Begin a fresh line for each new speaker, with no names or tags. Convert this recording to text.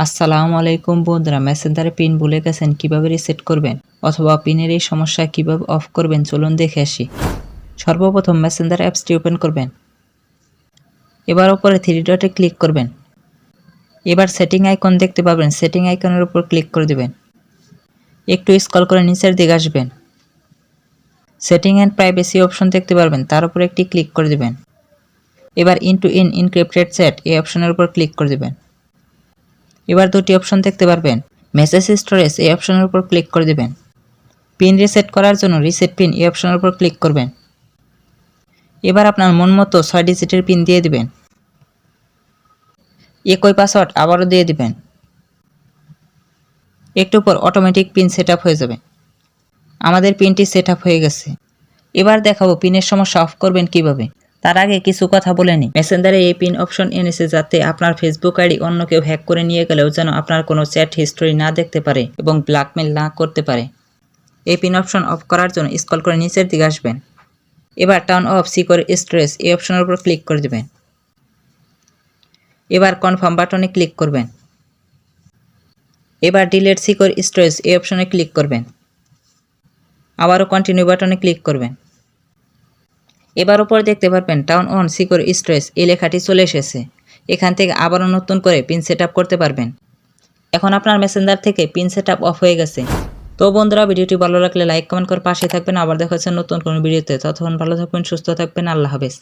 আসসালামু আলাইকুম বন্ধুরা, মেসেঞ্জারে পিন ভুলে গেছেন কিভাবে রিসেট করবেন অথবা পিনের এই সমস্যা কিভাবে অফ করবেন চলুন দেখে আসি। সর্বপ্রথম মেসেঞ্জার অ্যাপসটি ওপেন করবেন। এবার উপরে থ্রি ডটে ক্লিক করবেন। এবার সেটিং আইকন দেখতে পাবেন, সেটিং আইকনের উপর ক্লিক করে দেবেন। একটু স্ক্রল করে নিচের দিকে আসবেন। সেটিং অ্যান্ড প্রাইভেসি অপশন দেখতে পারবেন, তার উপর একটি ক্লিক করে দেবেন। এবার ইন এনক্রিপ্টেড চ্যাট এই অপশনের উপর ক্লিক করে দেবেন। এবার দুটি অপশন দেখতে পারবেন, মেসেজ স্টোরেজ এই অপশনের উপর ক্লিক করে দেবেন। পিন রিসেট করার জন্য রিসেট পিন এই অপশনের উপর ক্লিক করবেন। এবার আপনার মন মতো 6 ডিজিটের পিন দিয়ে দিবেন। একই পাসওয়ার্ড আবারও দিয়ে দিবেন। একটু পর অটোমেটিক পিন সেট হয়ে যাবে। আমাদের পিনটি সেট হয়ে গেছে। এবার দেখাবো পিনের সমস্যা অফ করবেন কিভাবে। তার আগে কিছু কথা বলে নিই। মেসেঞ্জারে এই পিন অপশন এনেছে যাতে আপনার ফেসবুক আইডি অন্য কেউ হ্যাক করে নিয়ে গেলেও যেন আপনার কোনো চ্যাট হিস্টোরি না দেখতে পারে এবং ব্ল্যাকমেল না করতে পারে। এই পিন অপশন অফ করার জন্য স্ক্রল করে নিচের দিকে আসবেন। এবার টার্ন অফ সিকিউর স্টোরেজ এই অপশনের উপর ক্লিক করে দেবেন। এবার কনফার্ম বাটনে ক্লিক করবেন। এবার ডিলিট সিকিউর স্টোরেজ এই অপশনে ক্লিক করবেন। আবারও কন্টিনিউ বাটনে ক্লিক করবেন। এবার উপর দেখতে পারবেন টার্ন অন সিকিউর স্টোরেজ এই লেখাটি চলে এসেছে। এখান থেকে আবারও নতুন করে পিন সেট করতে পারবেন। এখন আপনার মেসেঞ্জার থেকে পিন সেট অফ হয়ে গেছে। তো বন্ধুরা, ভিডিওটি ভালো লাগলে লাইক কমেন্ট করে পাশে থাকবেন। আবার দেখা হচ্ছে নতুন কোনো ভিডিওতে। ততক্ষণ ভালো থাকবেন, সুস্থ থাকবেন। আল্লাহ হাফেজ।